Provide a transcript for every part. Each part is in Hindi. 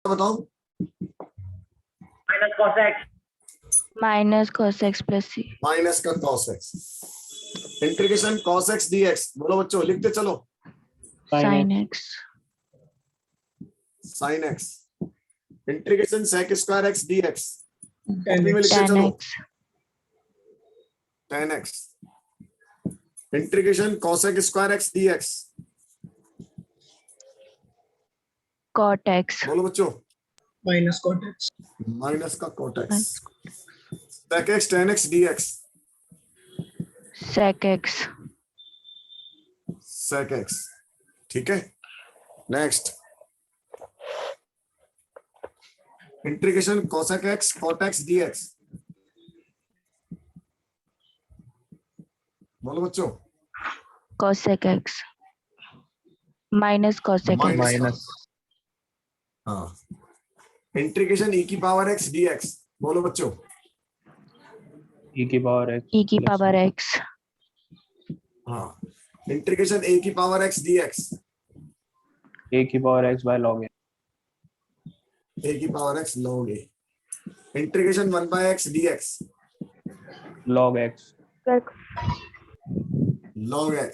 बताओ। Minus cos x. Minus cos x plus c। Minus का cos x। Integration cos x dx। बोलो बच्चों, लिखते चलो। sin x। sin x। Integration sec square x dx। Copy में लिखते tan चलो। x। tan x। Integration cosec square x dx। cot x। बोलो बच्चों। Minus cot x. माइनस का cot x। sec x tan x dx। sec x। sec x। ठीक है, next. Integration cosec x cot x dx। बोलो बच्चों। cosec x minus cosec x। Minus. हाँ। इंटीग्रेशन e की पावर x dx। बोलो बच्चों। e की पावर x e की पावर x। हाँ। इंटीग्रेशन a की पावर x dx। a की power x by log a। a की power x log a। Integration 1 by x dx। log x। log x।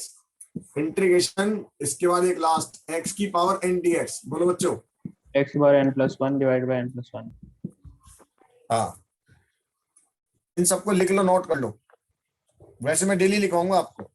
Integration इसके बाद एक लास्ट x की पावर n dx। बोलो बच्चों। x की power n plus 1 divided by n plus 1। हाँ, इन सबको लिख लो, नोट कर लो। वैसे मैं डेली लिखाऊंगा आपको।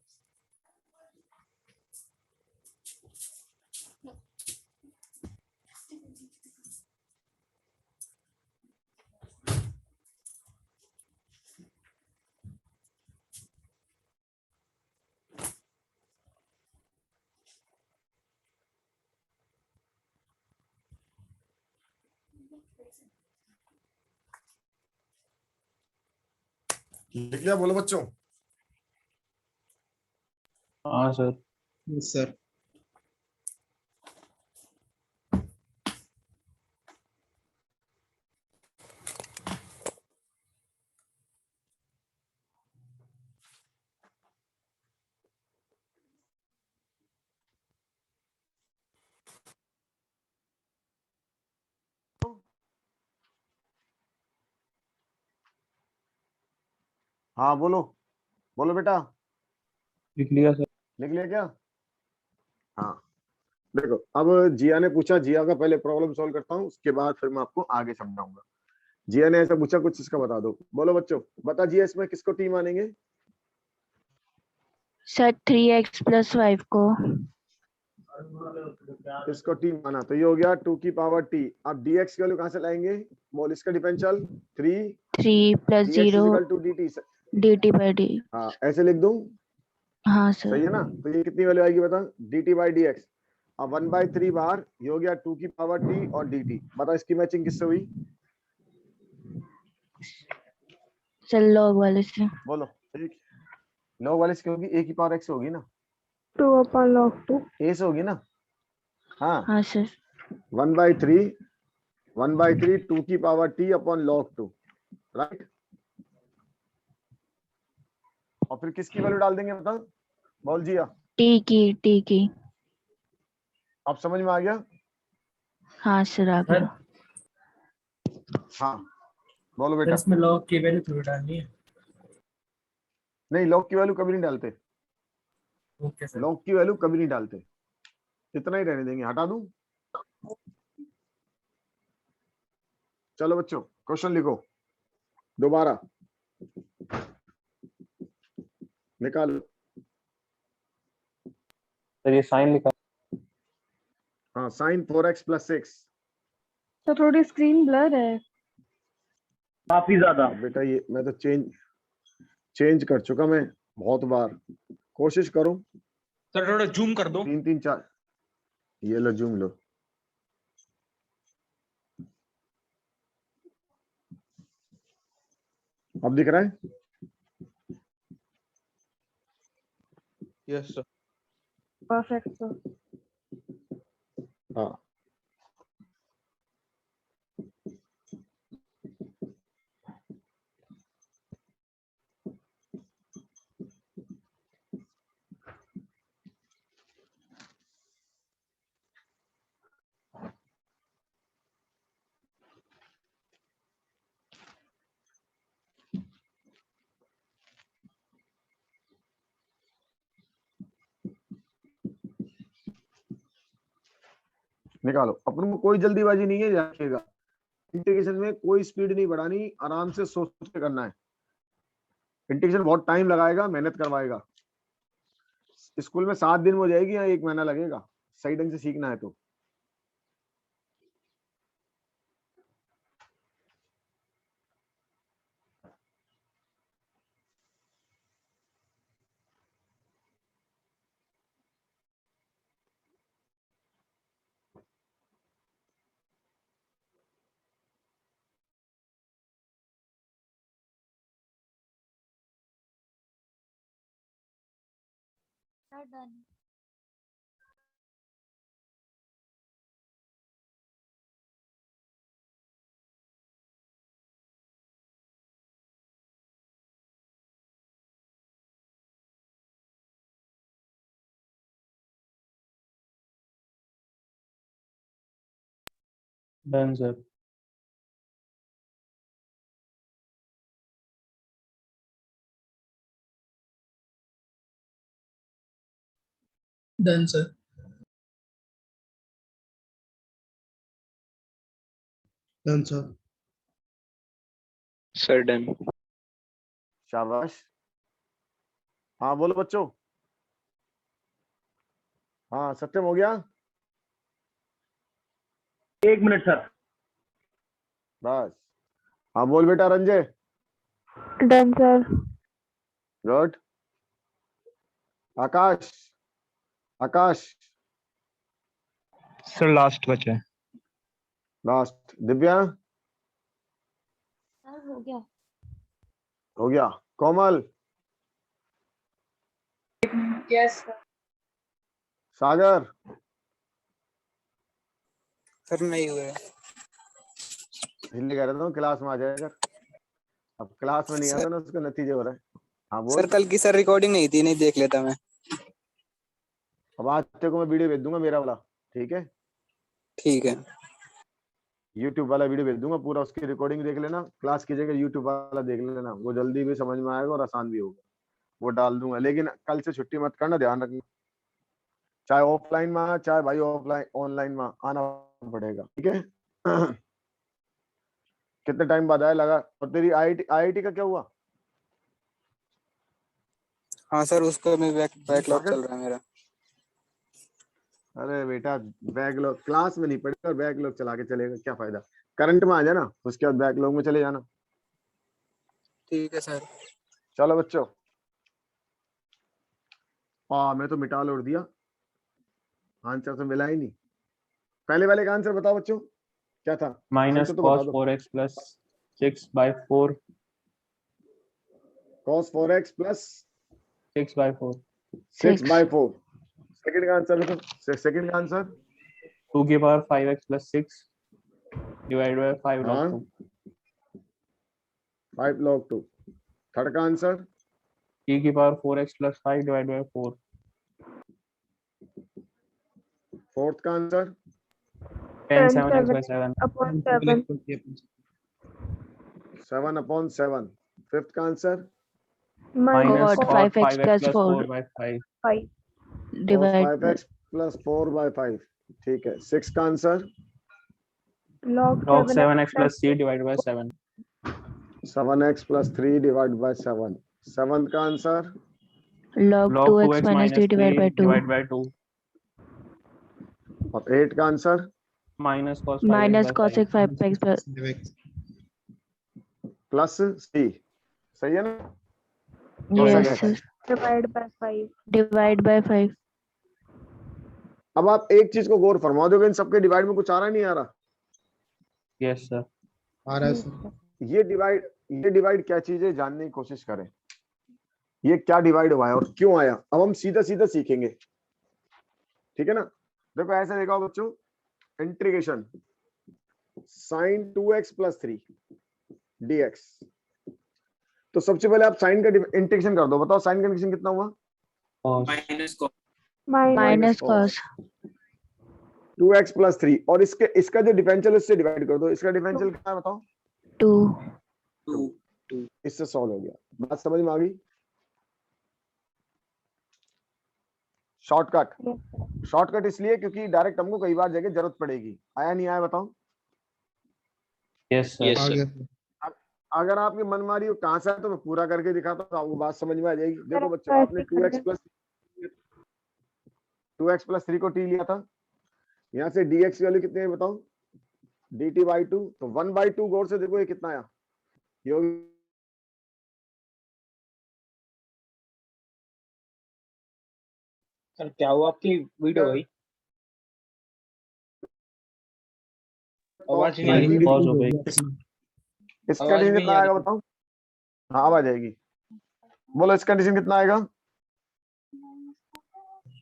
लिख लिया? बोलो बच्चों। हाँ सर। सर हाँ बोलो, बोलो बेटा। लिख लिया सर। लिख लिया क्या? हाँ, देखो अब जिया ने पूछा, जिया का पहले प्रॉब्लम सॉल्व करता हूँ, उसके बाद फिर मैं आपको आगे समझाऊंगा। जिया ने ऐसा पूछा, कुछ इसका बता दो। बोलो बच्चों, बता जिया, इसमें किसको टी मानेंगे? सर 3x प्लस 5 को। इसको टी माना तो ये हो गया 2 की पावर टी। अब dx की वैल्यू कहां से लाएंगे? बोल, इसका differential 3 3 plus dx 0 equal to dt। dt by d। हाँ, ऐसे लिख दूं? हाँ सही सर। है ना? तो ये कितनी वैल्यू आएगी बता? dt by dx। अब 1/3 बाहर, ये हो गया 2 की पावर t और dt। बता इसकी मैचिंग किससे हुई? सर log वाले से। बोलो। ठीक, log वाले से होगी, a की पावर x होगी ना, 2 upon log 2। a से होगी ना। हाँ, हाँ सर। 1/3 2 की power t upon log 2, right. और फिर किसकी वैल्यू डाल देंगे बता? बोल जिया। t की। अब समझ में आ गया? हाँ सर आ गया। हाँ बोलो बेटा। इसमें लॉग की वैल्यू थोड़ी डालनी है। नहीं, log की वैल्यू कभी नहीं डालते। Okay sir. log की वैल्यू कभी नहीं डालते, इतना ही रहने देंगे। हटा दूं? चलो बच्चों, क्वेश्चन लिखो दोबारा, निकालो। सर ये साइन लिखा। हाँ, sin 4x प्लस 6। तो थोड़ी स्क्रीन ब्लर है। काफी ज्यादा। अब बेटा ये मैं तो चेंज कर चुका मैं बहुत बार, कोशिश करो। सर थोड़ा जूम कर दो। 3 3 4, ये लो जूम लो। अब दिख रहा है? Yes sir. Perfect sir. हाँ, निकालो। अपन को कोई जल्दीबाजी नहीं है, रखिएगा। इंटीग्रेशन में कोई स्पीड नहीं बढ़ानी, आराम से सोच के करना है। इंटीग्रेशन बहुत टाइम लगाएगा, मेहनत करवाएगा। स्कूल में 7 दिन में हो जाएगी या 1 महीना लगेगा, सही ढंग से सीखना है तो। Done, sir. Done, sir. Done, sir. Sir, done. शाबाश। हाँ बोलो बच्चों। हाँ सत्यम हो गया। 1 मिनट सर। बस। हाँ बोल बेटा रंजय। Done, sir. गुड। आकाश। आकाश Sir, last बचा है। लास्ट। दिव्या सर हो गया। हो गया। कोमल। Yes, sir. सागर। सर नहीं हुआ है। हिंदी कह रहा था क्लास में आ जाएगा। अब क्लास में नहीं आता ना, उसका नतीजे हो रहा है। हाँ बोल। सर कल की सर रिकॉर्डिंग नहीं थी, नहीं देख लेता मैं। अब आज तेरे को मैं वीडियो भेज दूंगा मेरा वाला, ठीक है। ठीक है। यूट्यूब वाला वीडियो भेज दूंगा पूरा, उसकी रिकॉर्डिंग देख लेना। क्लास की जगह यूट्यूब वाला देख लेना, वो जल्दी भी समझ में आएगा और आसान भी होगा। वो डाल दूंगा, लेकिन कल से छुट्टी मत करना, ध्यान रखना। चाहे ऑफलाइन में आ, चाहे भाई ऑफलाइन ऑनलाइन में आना पड़ेगा, ठीक है। कितने टाइम बाद आया लगा। और तेरी आईआईटी का क्या हुआ? हाँ सर, उसका में बैकलॉग सागर? चल रहा है मेरा। अरे बेटा बैकलॉग क्लास में नहीं पढ़ेगा और बैकलॉग चला के चलेगा, क्या फायदा। करंट में आ जाना, उसके बाद बैकलॉग में चले जाना। ठीक है सर। चलो बच्चों। मैं तो मिटा लोड दिया, आंसर तो मिला ही नहीं। पहले वाले का आंसर बताओ बच्चों, क्या था? Minus आंसर तो बता cos दो। 4x plus 6/4. cos 4x plus 6/4. 6/4। Second का आंसर बताओ। सेकंड का आंसर 2 की power 5x plus 6 divided by 5 log हाँ 2. 5 log 2। थर्ड का आंसर t की power 4x plus 5 divided by 4. Fourth का answer 10 7x by 7. Upon 7. 7/7। Fifth का answer Minus Cos cos 5x 5x plus plus 4 4/5. 5. cos divide 5x plus 4/5, ठीक है। सिक्स का answer Log Log 7x 7x plus c divided by 7. 7x plus 3 divided by 7। Seventh का answer log Log 2x 2x minus 3 minus 3 divided by 2 divided by 2. और एट का answer Minus cos 5x minus by cos 5. 5x plus plus C, सही है ना? yes second. sir divided by 5. divide by 5 अब आप एक चीज को गौर फरमा दोगे, इन सबके डिवाइड में कुछ आ रहा नहीं आ रहा? Yes sir. आ रहा है सर। ये डिवाइड क्या चीज है, जानने की कोशिश करें। ये क्या डिवाइड हुआ है और क्यों आया, अब हम सीधा सीधा सीखेंगे, ठीक है ना। देखो ऐसे देखा बच्चों, integration sin 2x plus 3 dx। तो सबसे पहले आप साइन का इंटीग्रेशन कर दो। बताओ साइन का इंटीग्रेशन कितना हुआ? Cos. minus cos 2x plus 3, और इसका जो डिफरेंशियल उससे डिवाइड कर दो। इसका डिफरेंशियल क्या है बताओ? 2 इससे सॉल्व हो गया। बात समझ में आ गई? शॉर्टकट। Yes, sir. शॉर्टकट इसलिए क्योंकि डायरेक्ट हमको कई बार जगह जरूरत पड़ेगी। आया नहीं आया बताओ? Yes sir. आ गया सर। अगर आपकी मनमानी हो कहां से है तो मैं पूरा करके दिखाता हूँ, आपको बात समझ में आ जाएगी। देखो Sir, बच्चों, आपने ऐसे करना। 2x प्लस 3 को t लिया था, यहाँ से dx की वैल्यू कितनी है बताओ? dt by 2, तो 1/2 गौर से देखो ये कितना आया, ये हो गया सर क्या हुआ आपकी वीडियो गई? आवाज नहीं आ रही। पॉज हो गई। इस आवाज कंडीशन नहीं कितना आ आएगा रही। बताओ? हाँ अब आ जाएगी, बोलो इस कंडीशन कितना आएगा?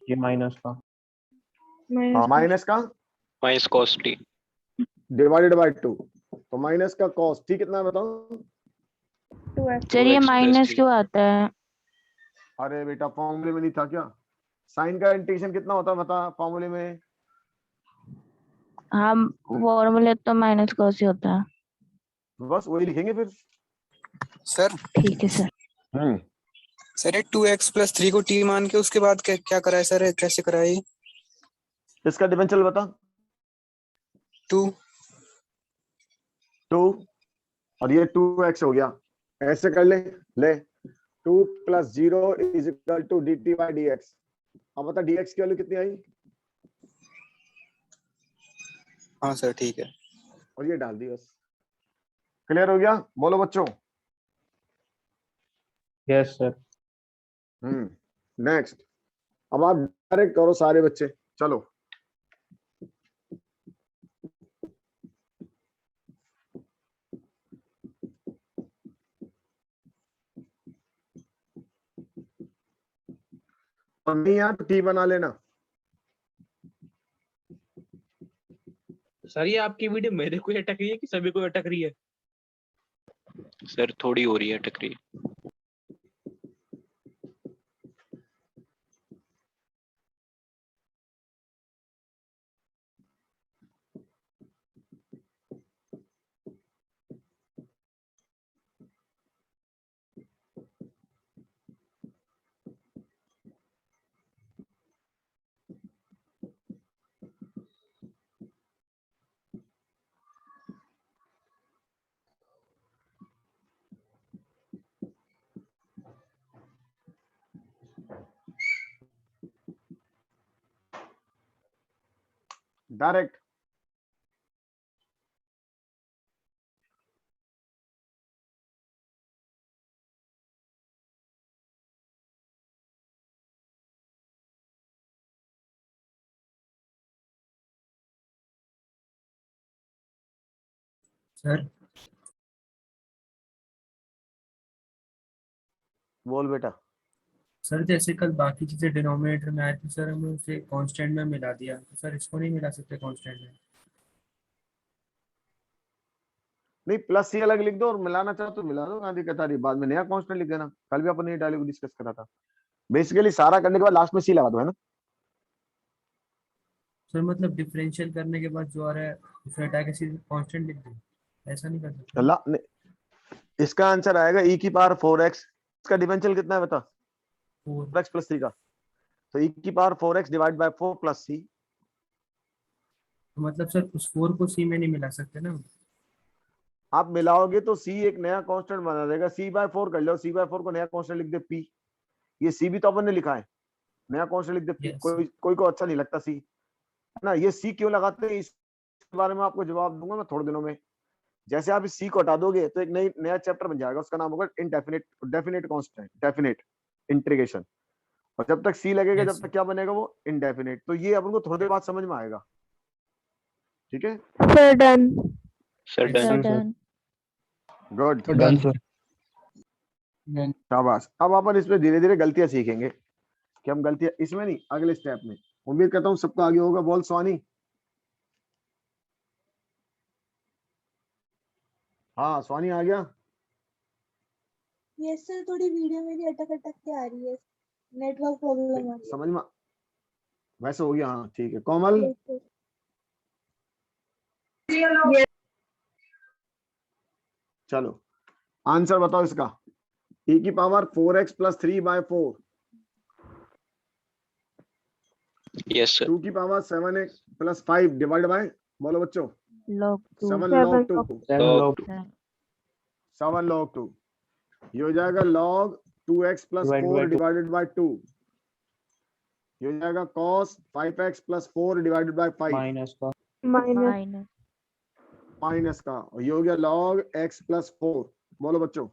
ये माइनस का हाँ माइनस का minus cos t divided by 2, तो माइनस का cos t कितना है बताओ? 2x. सर ये 2x plus माइनस 3 क्यों आता है? अरे बेटा फॉर्मूले में नहीं था क्या? साइन का इंटीग्रेशन कितना होता है बता फॉर्मूले में? हाँ फॉर्मूले तो माइनस कॉस ही होता है। बस वही लिखेंगे फिर। सर ठीक है सर। सर ये 2x प्लस 3 को t मान के उसके बाद क्या करा है सर, ये कैसे करा है ये? इसका डिफरेंशियल बता। 2 और ये 2x हो गया, ऐसे कर ले 2 + 0 = dt by dx। अब बता dx की वैल्यू कितनी आई? हाँ सर ठीक है। और ये डाल दी बस। क्लियर हो गया? बोलो बच्चों। Yes sir. नेक्स्ट, अब आप डायरेक्ट करो सारे बच्चे, चलो। और नहीं यार तो टी बना लेना। सर ये आपकी वीडियो मेरे को ही अटक रही है कि सभी को अटक रही है? सर थोड़ी हो रही है टकरी। डायरेक्ट सर बोल बेटा। सर जैसे कल बाकी चीजें डिनोमिनेटर में आई थी सर, हमने उसे कांस्टेंट में मिला दिया, तो सर इसको नहीं मिला सकते कांस्टेंट में? नहीं प्लस ही अलग लिख दो और मिलाना चाहो तो मिला दो, दिक्कत आ रही बाद में नया कांस्टेंट लिख देना। कल भी अपन ने डायलॉग डिस्कस करा था। बेसिकली सारा करने के बाद लास्ट में सी लगा दो, है ना? सर मतलब डिफरेंशियल करने के बाद जो आ रहा है उसे हटा के सीधे कांस्टेंट लिख दो, ऐसा नहीं कर सकते? इसका आंसर आएगा e की पावर 4x। इसका डिफरेंशियल कितना है बता? 4x + 3 का, तो e की power 4x divide by 4 + c। तो मतलब सर उस 4 को सी में नहीं मिला सकते ना? आप मिलाओगे तो c एक नया कांस्टेंट बना देगा। c/4 कर लो, c/4 को नया कांस्टेंट लिख दे p। ये c भी तो अपन ने लिखा है, नया कांस्टेंट लिख दे p। Yes. कोई को अच्छा नहीं लगता c, है ना? ये c क्यों लगाते हैं इस बारे में आपको जवाब दूंगा मैं थोड़े दिनों में। जैसे आप इस सी को हटा दोगे तो एक नया चैप्टर बन जाएगा, उसका नाम होगा डेफिनेट कांस्टेंट, डेफिनेट इंटीग्रेशन। और जब तक सी लगेगा Yes, जब तक क्या बनेगा वो इनडेफिनेट। तो ये अपन को थोड़ी देर बाद समझ में आएगा, ठीक है? Sir, done. Sir Yes, done. Sir done. Good, done sir. शाबाश। अब अपन इसमें धीरे धीरे गलतियां सीखेंगे कि हम गलतियां इसमें नहीं अगले स्टेप में। उम्मीद करता हूँ सबको आगे होगा। बोल स्वानी। हाँ स्वानी आ गया। यस सर, थोड़ी वीडियो मेरी अटक अटक के आ रही है, नेटवर्क प्रॉब्लम आ रही समझ में वैसे हो गया? हाँ ठीक है। कोमल है। चलो आंसर बताओ इसका। e की पावर 4x + 3/4 यस सर। 2 की power 7x plus 5 divide by, बोलो बच्चों, log 2 7 7 log 2, log 7 log 7 log 2, ये हो जाएगा log 2x plus Divided 4 by 2. Divided by 2, ये हो जाएगा cos 5x plus 4 divided by 5 minus का minus minus माइनस का, और ये हो गया log x प्लस 4, बोलो बच्चों।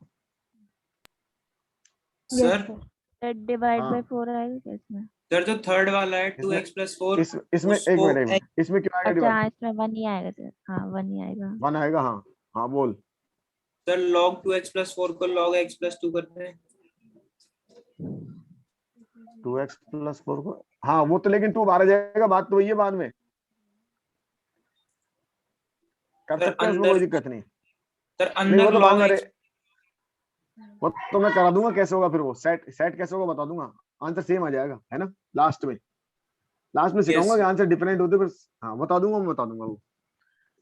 yes sir sir. that divide हाँ। by 4 आएगा क्या इसमें? सर जो थर्ड वाला है इसमें- 2x प्लस 4 इसमें एक उसको मिनट, इसमें क्या आएगा अच्छा डिवाइड? हाँ, इसमें 1 ही आएगा सर। हाँ 1 ही आएगा। 1 आएगा, हाँ हाँ बोल। सर log 2x प्लस 4 को log x प्लस 2 करते हैं। 2x प्लस 4 को, हाँ वो तो लेकिन 2 बाहर आ जाएगा, बात तो वही है, बाद में कर सर सकते हैं, उसमें अंदर कोई दिक्कत नहीं। सर नहीं अंदर वो तो log बाद में x वो तो मैं करा दूंगा, कैसे होगा फिर वो सेट कैसे होगा बता दूंगा, आंसर सेम आ जाएगा, है ना। लास्ट में सिखाऊंगा कि आंसर डिफरेंट होते, फिर हाँ बता दूंगा वो।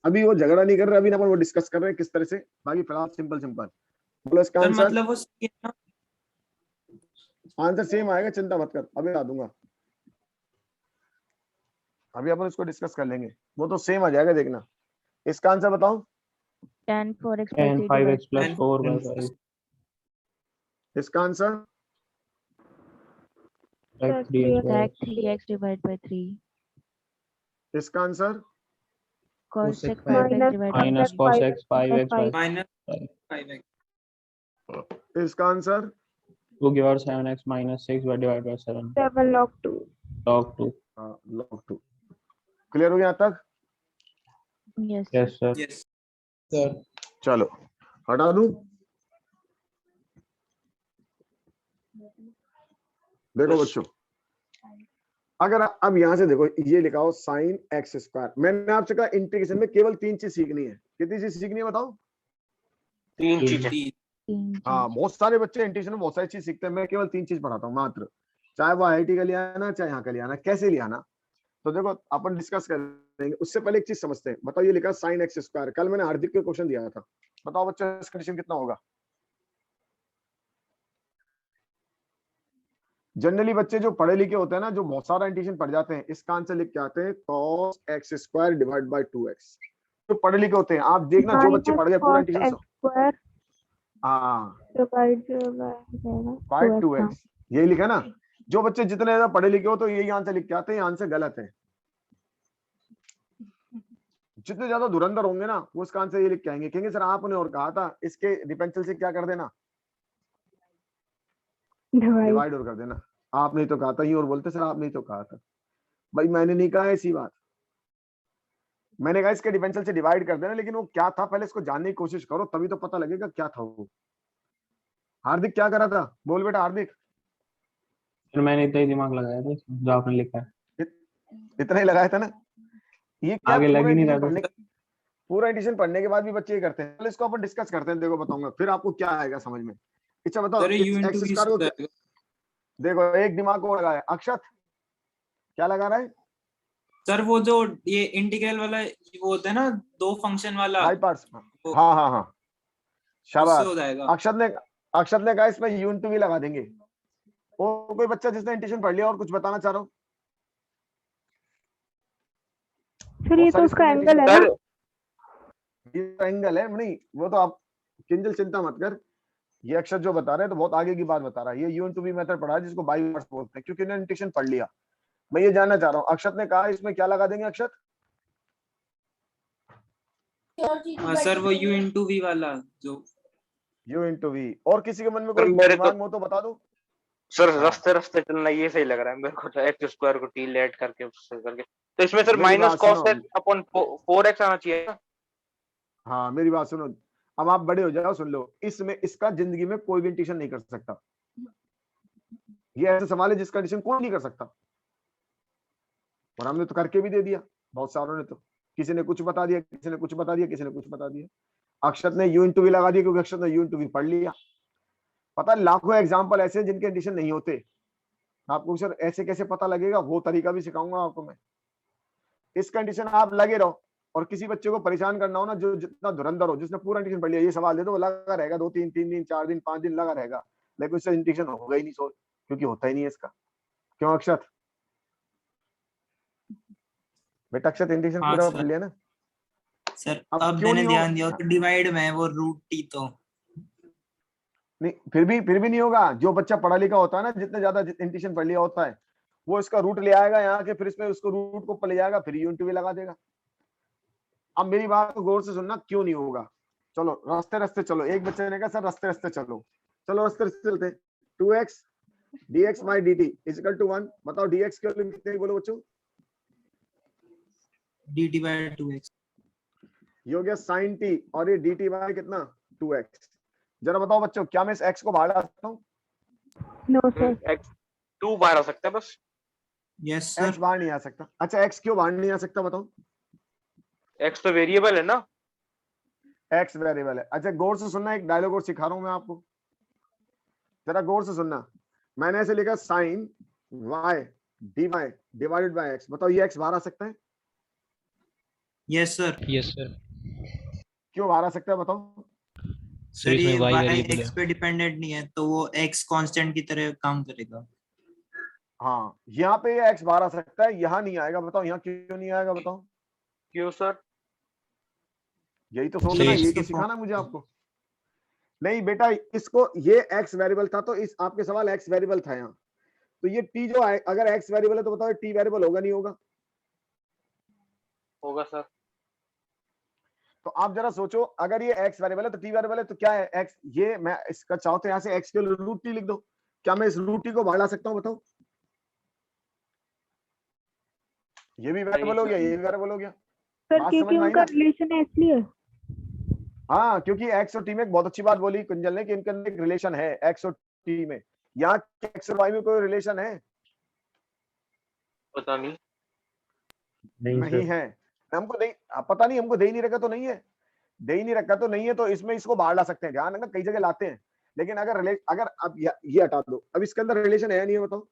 अभी वो झगड़ा नहीं कर रहे, अभी ना वो डिस्कस कर रहे हैं किस तरह से, बाकी फिलहाल सिंपल बोलो इसका सर आंसर। मतलब वो same ना? आंसर सेम आएगा, चिंता मत कर, अभी बता दूंगा, अभी अपन इसको डिस्कस कर लेंगे, वो तो सेम आ जाएगा, देखना। इसका आंसर बताओ। tan 4x by 10 3 5x plus And 4 by 5 इसका answer like 3x by sec 3x divided by 3 इसका answer cos Cosec sec 5x minus divided by minus 3 cos x 5x by minus 5. 5x इसका answer 2 give out 7x minus 6 by divided by 7 7 log 2 log 2. log 2। Clear हो गया यहाँ तक? yes Yes sir. yes Sir. चलो हटा दूं, देखो बच्चों, अगर अब यहां से देखो, ये लिखा हो साइन एक्स स्क्वायर, मैंने आपसे कहा इंटीग्रेशन में केवल 3 चीज सीखनी है, कितनी चीज सीखनी है बताओ? 3 चीजें। 3 हाँ बहुत सारे बच्चे इंटीग्रेशन में बहुत सारी चीज सीखते हैं, मैं केवल 3 चीज पढ़ाता हूँ मात्र, चाहे वो IIT का लिया ना, चाहे यहाँ का लिया ना, कैसे लिया ना, तो देखो अपन डिस्कस करेंगे। उससे पहले एक चीज समझते हैं, बताओ ये लिखा साइन एक्स स्क्वायर, कल मैंने हार्दिक को क्वेश्चन दिया था, बताओ बच्चों इसका कंडीशन कितना होगा? जनरली बच्चे जो पढ़े लिखे होते हैं ना, जो बहुत सारा इंटीग्रेशन पढ़ जाते हैं, इसका आंसर लिख के आते हैं cos x square divide by 2x। जो पढ़े लिखे होते हैं, आप देखना जो बच्चे पढ़ गए पूरा cos इंटीग्रेशन, x square हाँ divided बाय by 2x, यही लिखा ना। जो बच्चे जितने ज्यादा पढ़े लिखे हो तो यही आंसर लिख के आते हैं, ये आंसर गलत है। जितने ज्यादा धुरंधर होंगे ना, वो इसका आंसर ये लिख के आएंगे, कहेंगे सर आपने और कहा था इसके डिफरेंशियल से क्या कर देना, divide डिवाइड और कर देना, आपने ही तो कहा था, ये और बोलते सर आपने ही तो कहा था। भाई मैंने नहीं कहा ऐसी बात, मैंने कहा इसके डिफरेंशियल से डिवाइड कर देना, लेकिन वो क्या था पहले इसको जानने की कोशिश करो, तभी तो पता लगेगा क्या था वो। हार्दिक क्या करा था, बोल बेटा हार्दिक। फिर मैंने इतना ही दिमाग लगाया था जो आपने लिखा है, इतना ही लगाया था ना, ये क्या आगे लग ही नहीं रहा था। पूरा एडिशन पढ़ने के बाद भी बच्चे ये करते हैं। पहले इसको अपन डिस्कस करते हैं, देखो बताऊंगा फिर आपको क्या आएगा समझ में। अच्छा बताओ sir u x into v square को, square देखो एक दिमाग को लगाया, अक्षत क्या लगा रहा है? सर वो जो ये इंटीग्रल वाला वो होता है ना, दो फंक्शन वाला, बाई पार्ट्स, वो हाँ हाँ हाँ उससे शाबाश। हो जाएगा। अक्षत ने कहा इसमें u into v लगा देंगे। और कोई बच्चा जिसने इंटीग्रेशन पढ़ लिया और कुछ बताना चाह रहा हूँ? फिर ये तो उसका एंगल है ना, ये एंगल है नहीं, वो तो आप किंजल चिंता मत कर, ये अक्षर जो बता रहे हैं तो बहुत आगे की बात बता रहा है। ये u into v मेथड पढ़ा है जिसको बाई पार्ट्स बोलते हैं, क्योंकि इन्होंने इंटीग्रेशन पढ़ लिया। मैं ये जानना चाह रहा हूँ, अक्षत ने कहा इसमें क्या लगा देंगे अक्षत? हाँ सर वो u into v वाला जो u into v। और किसी के मन में सर, कोई मेरे दिमाग में हो तो बता दो। सर रस्ते चलना ये सही लग रहा है मेरे को, एक्स स्क्वायर को टी लेट करके उससे करके, तो इसमें सर मेरी माइनस बात कॉस सुनो। एक्स अपॉन 4x आना चाहिए ना? हाँ मेरी बात सुनो, अब आप बड़े हो जाओ, सुन लो, इसमें इसका जिंदगी में कोई भी इंटीग्रेशन नहीं कर सकता। ये ऐसा सवाल है जिसका एडिशन कोई नहीं कर सकता, और हमने तो करके भी दे दिया बहुत सारों ने, तो किसी ने कुछ बता दिया, किसी ने कुछ बता दिया, किसी ने कुछ बता दिया। अक्षत ने u into v लगा दिया क्योंकि अक्षत ने u into v पढ़ लिया। पता है लाखों एग्जाम्पल ऐसे हैं जिनके एडिशन नहीं होते। आपको सर ऐसे कैसे पता लगेगा, वो तरीका भी सिखाऊंगा आपको मैं। इस कंडीशन आप लगे रहो, और किसी बच्चे को परेशान करना हो ना, जो जितना धुरंधर हो, जिसने पूरा इंटीग्रेशन पढ़ लिया, ये सवाल दे दो, वो लगा रहेगा 2 3 3 दिन 4 दिन 5 दिन लगा रहेगा, लेकिन उससे इंटीग्रेशन होगा ही नहीं, क्योंकि होता ही नहीं है इसका। क्यों अक्षत? बेटा अक्षत इंटीग्रेशन हाँ, पूरा सर। पढ़ लिया ना? सर अब अब क्यों मैंने नहीं ध्यान दिया होगा? तो डिवाइड में है वो रूट टी तो नहीं, फिर भी नहीं होगा। जो बच्चा पढ़ा लिखा होता है ना, जितने ज्यादा इंटीग्रेशन पढ़ लिया होता है, वो इसका रूट ले आएगा यहाँ के, फिर इसमें उसको रूट को ऊपर ले जाएगा, फिर यूनिट भी लगा देगा। अब मेरी बात को गौर से सुनना, क्यों नहीं होगा। चलो रास्ते रास्ते चलो। एक बच्चे ने कहा सर रास्ते रास्ते चलो, चलो रास्ते रास्ते चलते। 2x dx by dt is equal to 1। बताओ dx के लिए कितने बोलो बच्चों? D T by 2x। ये हो गया sin t, और ये dt by कितना 2x। जरा बताओ बच्चों, क्या मैं इस x को बाहर ला सकता हूँ? No sir. x 2 बाहर आ सकता है बस। Yes x sir. बाहर नहीं आ सकता। अच्छा x क्यों बाहर नहीं आ सकता बताओ? x तो वेरिएबल है ना। x वेरिएबल है। अच्छा गौर से सुनना, एक डायलॉग और सिखा रहा हूं मैं आपको, जरा गौर से सुनना। मैंने ऐसे लिखा sin y dy divided by x। बताओ ये x बाहर आ सकता है? Yes sir. Yes sir. क्यों बाहर आ सकता है बताओ? सर इसमें ये y y वेरिएबल x है। पे डिपेंडेंट नहीं है तो वो x कांस्टेंट की तरह काम करेगा। हाँ, यहाँ पे ये x बाहर आ सकता है, यहाँ नहीं आएगा। बताओ यहाँ क्यों नहीं आएगा बताओ? क्यों सर? यही तो सोचना, यही तो सिखाना मुझे आपको। नहीं बेटा, इसको ये x वेरिएबल था, तो इस आपके सवाल x वेरिएबल था यहाँ, तो ये t जो है, अगर x वेरिएबल है तो बताओ t वेरिएबल होगा नहीं होगा? होगा सर। तो आप जरा सोचो, अगर ये x वेरिएबल है तो t वेरिएबल है, तो क्या है x? ये मैं इसका चाहूँ तो यहाँ से x के लिए रूट t लिख दो। क्या मैं इस रूट t को बाहर ला सकता हूँ बताओ? ये भी वेरिएबल हो गया, ये भी वेरिएबल हो गया। सर बात क्योंकि समझ में आई उनका ना? रिलेशन है इसलिए। हाँ, क्योंकि x और t में एक बहुत अच्छी बात बोली कुंजल ने कि इनके अंदर एक रिलेशन है x और t में। यहाँ x और y में कोई रिलेशन है? पता नहीं। नहीं है। हमको नहीं पता, नहीं हमको दे ही नहीं रखा तो नहीं है, दे ही नहीं रखा तो नहीं है, तो इसमें इसको बाहर ला सकते हैं। ध्यान रखना, कई जगह लाते हैं, लेकिन अगर अब ये हटा दो, अब इसके अंदर रिलेशन है नहीं है बताओ?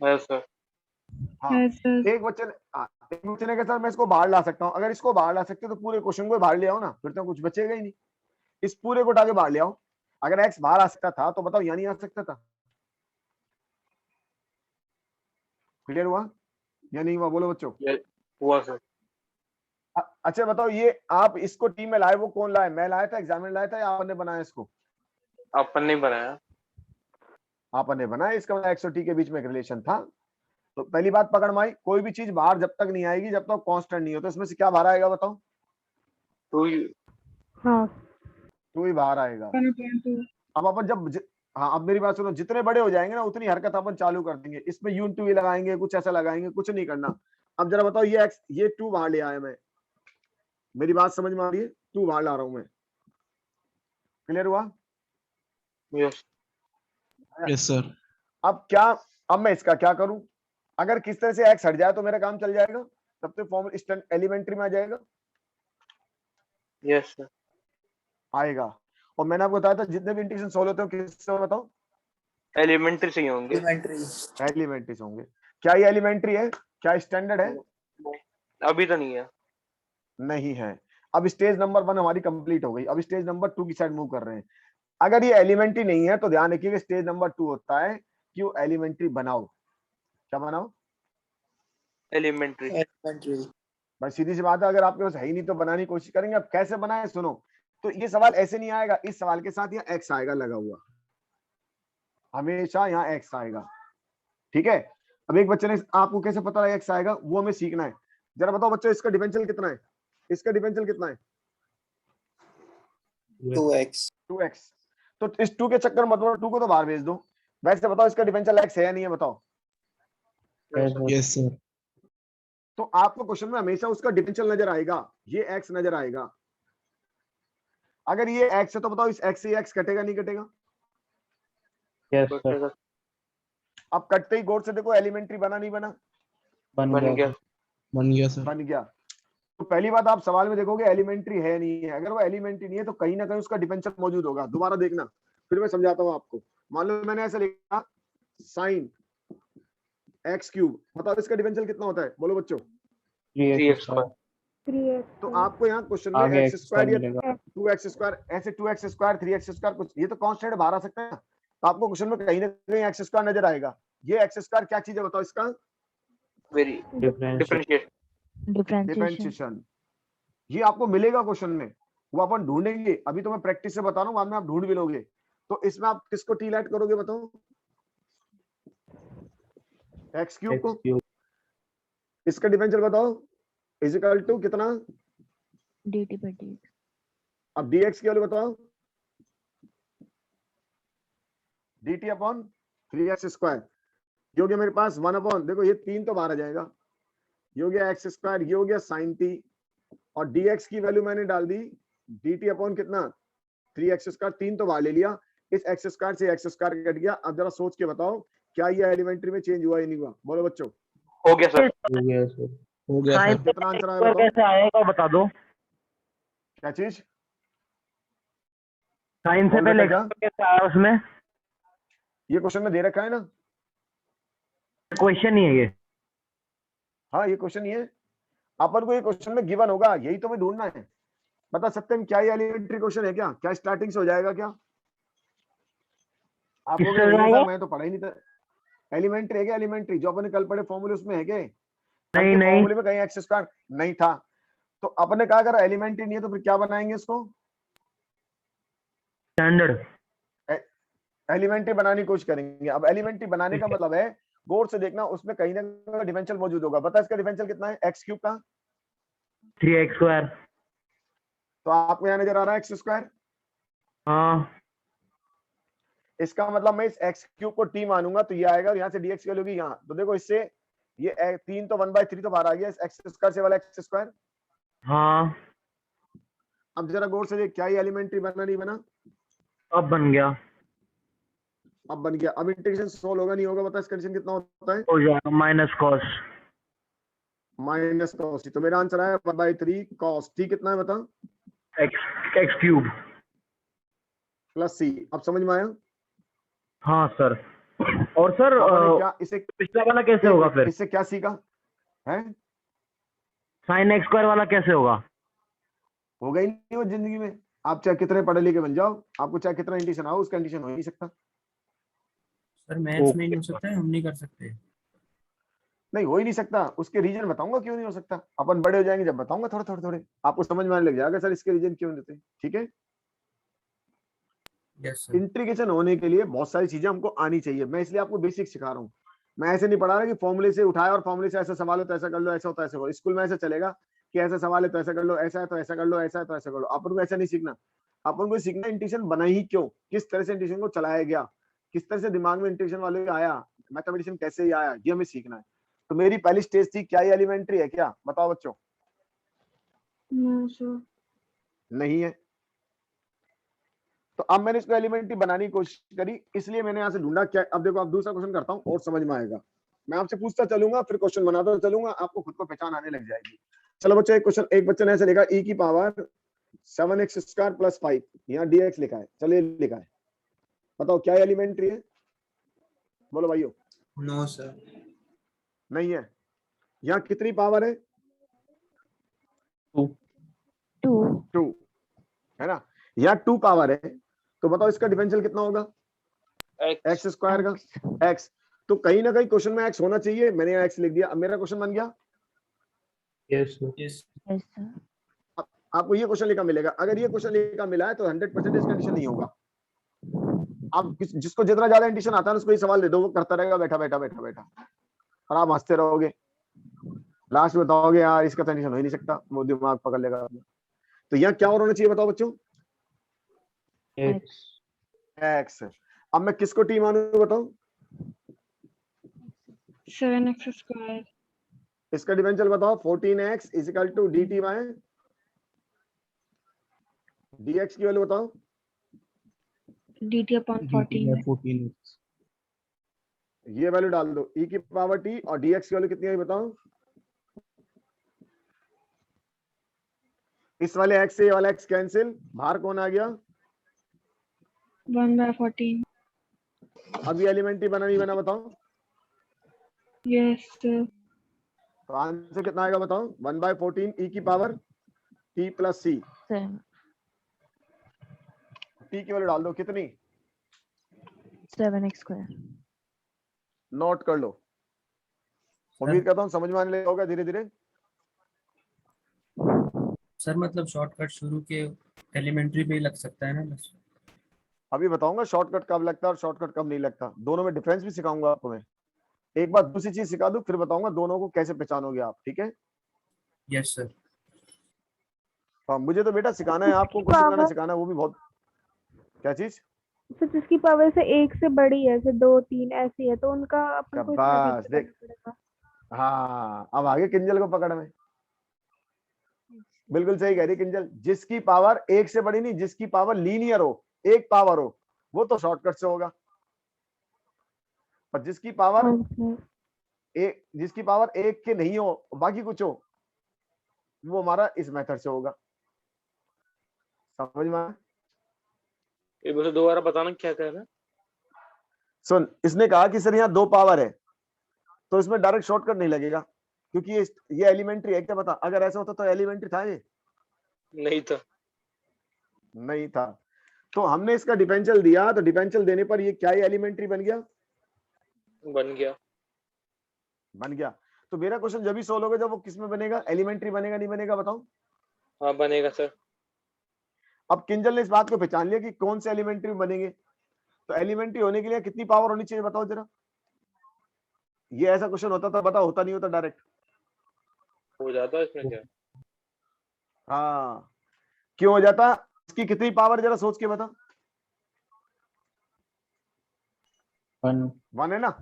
है सर। हाँ, एक बच्चे ने कहा सर मैं इसको बाहर ला सकता हूँ। अगर इसको बाहर ला सकते हो तो पूरे क्वेश्चन को बाहर ले आओ ना, फिर तो कुछ बचेगा ही नहीं। इस पूरे को उठा के बाहर ले आओ। अगर x बाहर आ सकता था तो बताओ यहाँ नहीं आ सकता था? क्लियर हुआ या नहीं हुआ बोलो बच्चों? हुआ सर। अच्छा बताओ, ये आप इसको टीम में लाए, वो कौन लाए? मैं लाया था, एग्जामिनर लाया था, या आपने बनाया इसको? अपन ने बनाया। आपने बनाया। इसका मतलब x और t के बीच में एक रिलेशन था। तो पहली बात पकड़ में आई, कोई भी चीज बाहर जब तक नहीं आएगी, जब तक कांस्टेंट नहीं हो, तो इसमें से क्या बाहर आएगा बताओ? 2 हाँ 2 ही बाहर आएगा। अब अपन हाँ, अब मेरी बात सुनो, जितने बड़े हो जाएंगे ना उतनी हरकत अपन चालू कर देंगे। इसमें यूनिट भी लगाएंगे, कुछ ऐसा लगाएंगे, कुछ नहीं करना। अब जरा बताओ, ये x, ये 2 बाहर ले आया मैं, मेरी बात समझ में आ रही है? 2 बाहर ला रहा हूं मैं। क्लियर हुआ? यस। Yes sir. अब मैं इसका क्या करूं? अगर किस तरह से x हट जाए तो मेरा काम चल जाएगा, तब तो फॉर्मूला एलिमेंट्री में आ जाएगा। Yes sir. आएगा। और मैंने आपको बताया था जितने भी इंटीग्रेशन सॉल्व होते हैं किससे बताओ? एलिमेंट्री से ही होंगे। एलिमेंट्री से होंगे। क्या ये एलिमेंट्री है? क्या स्टैंडर्ड है? अभी तो नहीं है। नहीं है। अब स्टेज नंबर 1 हमारी कंप्लीट हो गई, अब स्टेज नंबर 2 की साइड मूव कर रहे हैं। अगर ये एलिमेंट्री नहीं है तो ध्यान रखिए, स्टेज नंबर 2 होता है कि वो एलिमेंट्री बनाओ। क्या बनाओ? एलिमेंट्री। भाई सीधी सी बात है, अगर आपके पास है ही नहीं तो बनाने की कोशिश करेंगे। अब कैसे बनाए सुनो, तो ये सवाल ऐसे नहीं आएगा, इस सवाल के साथ यहाँ x आएगा लगा हुआ, हमेशा यहाँ x आएगा। ठीक है? अब एक बच्चे ने आपको कैसे पता है x आएगा, वो हमें सीखना है। जरा बताओ बच्चों, इसका डिफरेंशियल कितना है? इसका डिफरेंशियल कितना है? 2x। तो इस 2 के चक्कर मत पड़ो, 2 को तो बाहर भेज दो। वैसे बताओ इसका डिफरेंशियल x है या नहीं है बताओ? Yes sir. तो आपको क्वेश्चन में हमेशा उसका डिफरेंशियल नजर आएगा, ये x नजर आएगा। अगर ये x है तो बताओ इस x से x कटेगा नहीं कटेगा? Yes sir. अब कटते ही गौर से देखो, एलिमेंट्री बना नहीं बना? बन गया। बन गया सर। बन गया। तो पहली बात आप सवाल में देखोगे एलिमेंट्री है नहीं है। अगर वो एलिमेंट्री नहीं है तो कहीं ना कहीं उसका डिफरेंशियल मौजूद होगा। दोबारा देखना, फिर मैं समझाता हूँ आपको। मान लो मैंने ऐसे लिखा sin x3, बताओ इसका डिफरेंशियल कितना होता है बोलो बच्चों? 3x square. 3x। तो आपको यहाँ क्वेश्चन में आगे x स्क्वायर या मिलेगा। 2x स्क्वायर, ऐसे 2x स्क्वायर 3x स्क्वायर, कुछ ये तो कांस्टेंट बाहर आ सकता है। तो आपको क्वेश्चन में कहीं ना कहीं x स्क्वायर नजर आएगा। ये x स्क्वायर क्या चीज है बताओ इसका? Very differentiate. डिफरेंशिएशन। डिफरेंशिएशन। ये आपको मिलेगा क्वेश्चन में, वो अपन ढूंढेंगे। अभी तो मैं प्रैक्टिस से बता रहा हूँ, बाद में आप ढूंढ भी लोगे। तो इसमें आप किसको टी ऐड करोगे बताओ? एक्स क्यूब को। इसका डिफरेंशियल बताओ, इज इक्वल टू कितना? dt by dx। अब dx की वैल्यू बताओ, dt अपॉन 3x स्क्वायर। ये हो गया मेरे पास 1 अपॉन, देखो ये 3 तो बाहर आ जाएगा, ये हो गया x स्क्वायर, ये हो गया sin t, और dx की वैल्यू मैंने डाल दी dt अपॉन कितना? 3x square. 3 तो बाहर ले लिया, इस x स्क्वायर से x स्क्वायर कट गया। अब जरा सोच के बताओ, क्या ये एलिमेंट्री में चेंज हुआ या नहीं हुआ? बोलो बच्चों। हो गया सर। हो गया सर। हो गया तो सर। कितना आंसर आया बताओ? कैसे आएगा बता दो। क्या चीज? साइन से कौन पहले बेटा x कैसे आया उसमें? ये क्वेश्चन में दे रखा है ना। क्वेश्चन ही है ये। हाँ ये क्वेश्चन ये है, अपन को ये क्वेश्चन में गिवन होगा, यही तो हमें ढूंढना है। बता सकते हैं क्या ये एलिमेंट्री क्वेश्चन है? क्या स्टार्टिंग से हो जाएगा क्या? आप लोग किससे हो जाएगा? मैं तो पढ़ा ही नहीं था। एलिमेंट्री है क्या? एलिमेंट्री जो अपने कल पढ़े फॉर्मूले उसमें है क्या? नहीं नहीं, फॉर्मूले में कहीं एक्स स्क्वायर नहीं था, तो अपने कहा अगर एलिमेंट्री नहीं है तो फिर क्या बनाएंगे इसको? स्टैंडर्ड। एलिमेंट्री बनाने की कोशिश करेंगे। अब एलिमेंट्री बनाने का मतलब है, गौर से देखना, उसमें कहीं ना कहीं डिफरेंशियल मौजूद होगा। बता इसका डिफरेंशियल कितना है? एक्स क्यूब का 3x स्क्वायर। तो आपको यहाँ नजर आ रहा है एक्स स्क्वायर। हाँ इसका मतलब मैं इस एक्स क्यूब को टी मानूंगा तो ये आएगा, और यहाँ से डीएक्स की वैल्यू होगी यहाँ। तो देखो इससे ये 3 तो 1/3 तो बाहर आ गया, इस एक्स स्क्वायर से वाला एक्स स्क्वायर। हाँ, अब जरा गौर से देख, क्या ये एलिमेंट्री बना नहीं बना? अब बन गया। अब बन गया। अब इंटीग्रेशन सोल्व होगा नहीं होगा? बता इस कंडीशन कितना होता है? हो जाएगा minus cos. Minus cos T. तो मेरा आंसर आया 1/3 कॉस टी। कितना है बता? एक्स क्यूब प्लस सी। अब समझ में आया? हाँ सर। और सर आपने क्या इसे पिछला वाला कैसे होगा फिर? इससे क्या सीखा है? साइन एक्स स्क्वायर वाला कैसे होगा? होगा ही नहीं वो जिंदगी में। आप चाहे कितने पढ़े लिखे बन जाओ, आपको चाहे कितना इंटीग्रेशन आओ, उसका इंटीग्रेशन हो ही नहीं सकता। सर मैथ्स में नहीं हो सकता है, हम नहीं कर सकते। नहीं हो ही नहीं सकता। उसके रीजन बताऊंगा क्यों नहीं हो सकता। अपन बड़े हो जाएंगे जब बताऊंगा, थोड़े थोड़े थोड़े आपको समझ में आने लग जाएगा सर इसके रीजन क्यों देते हैं। ठीक है, यस सर। इंटीग्रेशन होने के लिए बहुत सारी चीजें हमको आनी चाहिए। मैं इसलिए आपको बेसिक सिखा रहा हूँ। मैं ऐसे नहीं पढ़ा रहा कि फॉर्मूले से उठाया और फॉर्मूले से ऐसा सवाल हो तो ऐसा कर लो, ऐसा होता है ऐसा करो। स्कूल में ऐसा चलेगा कि ऐसा सवाल है तो ऐसा कर लो, ऐसा है तो ऐसा कर लो, ऐसा है तो ऐसा कर लो। अपन को ऐसा नहीं सीखना। अपन को सीखना इंटीग्रेशन बना ही क्यों, किस तरह से इंटीग्रेशन को चलाया गया, किस तरह से दिमाग में इंटीग्रेशन वाले आया, मैथमेटिशियन कैसे आया, ये हमें सीखना है। तो मेरी पहली स्टेज थी, क्या ये एलिमेंट्री है? क्या बताओ बच्चों? नहीं है। तो अब मैंने इसको एलिमेंट्री बनाने की कोशिश करी, इसलिए मैंने यहाँ से ढूंढा क्या। अब देखो, अब दूसरा क्वेश्चन करता हूँ और समझ में आएगा। मैं आपसे पूछता चलूंगा, फिर क्वेश्चन बनाता चलूंगा, आपको खुद को पहचान आने लग जाएगी। चलो बच्चों, एक बच्चे ने ऐसे लिखा e की पावर 7x स्क्वायर प्लस 5, यहाँ dx लिखा है। चलो ये लिखा है, बताओ क्या एलिमेंट्री है? बोलो भाइयों। No sir. नहीं है। यहाँ कितनी पावर है? 2 है ना। यहाँ 2 पावर है, तो बताओ इसका डिफरेंशियल कितना होगा? एक्स स्क्वायर का एक्स। तो कहीं ना कहीं क्वेश्चन में एक्स होना चाहिए, मैंने यहाँ एक्स लिख दिया। अब मेरा क्वेश्चन बन गया। Yes sir. Yes sir. आपको ये क्वेश्चन लिखा मिलेगा। अगर ये क्वेश्चन लिखा मिला है तो 100% कंडीशन नहीं होगा। आप जिसको जितना ज्यादा इंटीग्रेशन आता है उसको ये सवाल दे दो, वो करता रहेगा बैठा बैठा बैठा बैठा, और आप हंसते रहोगे। लास्ट में बताओगे यार इसका कंडीशन हो ही नहीं सकता, वो दिमाग पकड़ लेगा। तो यहाँ क्या और होना चाहिए बताओ बच्चों? एक्स। अब मैं किसको टी मानू बताओ? 7x square. इसका डिफरेंशियल बताओ। 14x is equal to dt by dx की वैल्यू बताओ। dt upon 14। ये वैल्यू डाल दो, e की पावर t, और dx की वैल्यू कितनी है बताओ? इस वाले x से ये वाला x कैंसिल, बाहर कौन आ गया? 1/14। अब ये एलिमेंट्री बना नहीं बना बताओ? Yes sir. तो आंसर कितना आएगा बताओ? 1/14 e की power t plus c। t की वैल्यू डाल दो, कितनी? 7x square. नोट कर लो। उम्मीद करता हूँ समझ में आने लगा होगा धीरे धीरे। सर मतलब शॉर्टकट शुरू के एलिमेंट्री पे ही लग सकता है ना बस। अभी बताऊंगा शॉर्टकट कब लगता है और शॉर्टकट कब नहीं लगता, दोनों में डिफरेंस भी सिखाऊंगा आपको मैं। एक बार दूसरी चीज सिखा दूं फिर बताऊंगा दोनों को कैसे पहचानोगे आप, ठीक है? Yes sir. हाँ, मुझे तो बेटा सिखाना है आपको, क्वेश्चन बनाना सिखाना है, वो भी बहुत। क्या चीज? तो जिसकी पावर से 1 से बड़ी है, जैसे 2 3 ऐसी है, तो उनका अपन को बस देख, हाँ अब आगे किंजल को पकड़ में। बिल्कुल सही कह रही किंजल, जिसकी पावर 1 से बड़ी नहीं, जिसकी पावर लीनियर हो, एक पावर हो, वो तो शॉर्टकट से होगा। पर जिसकी पावर एक के नहीं हो, बाकी कुछ हो, वो हमारा इस मेथड से होगा। समझ में आया? एक बार दोबारा बताना क्या कह रहा है। सुन, इसने कहा कि सर यहाँ 2 पावर है, तो इसमें डायरेक्ट शॉर्टकट नहीं लगेगा क्योंकि ये एलिमेंट्री है। क्या बता, अगर ऐसा होता तो एलिमेंट्री था ये? नहीं था। तो हमने इसका डिफरेंशियल दिया, तो डिफरेंशियल देने पर ये क्या एलिमेंट्री बन गया? बन गया। तो मेरा क्वेश्चन जब भी सोल्व होगा जब वो किस में बनेगा? एलिमेंट्री बनेगा, नहीं बनेगा बताओ? हाँ बनेगा सर। अब किंजल ने इस बात को पहचान लिया कि कौन से एलिमेंट्री में बनेंगे। तो एलिमेंट्री होने के लिए कितनी पावर होनी चाहिए बताओ जरा? ये ऐसा क्वेश्चन होता था, बता, होता नहीं होता? डायरेक्ट हो जाता है इसमें क्या? हाँ, क्यों हो जाता? इसकी कितनी पावर जरा सोच के बता। 1 है ना?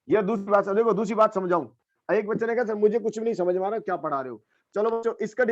यह दूसरी बात, देखो दूसरी बात समझाऊं। एक बच्चे ने कहा सर मुझे कुछ भी नहीं समझ में आ रहा, क्या पढ़ा रहे हो? चलो बच्चों, इसका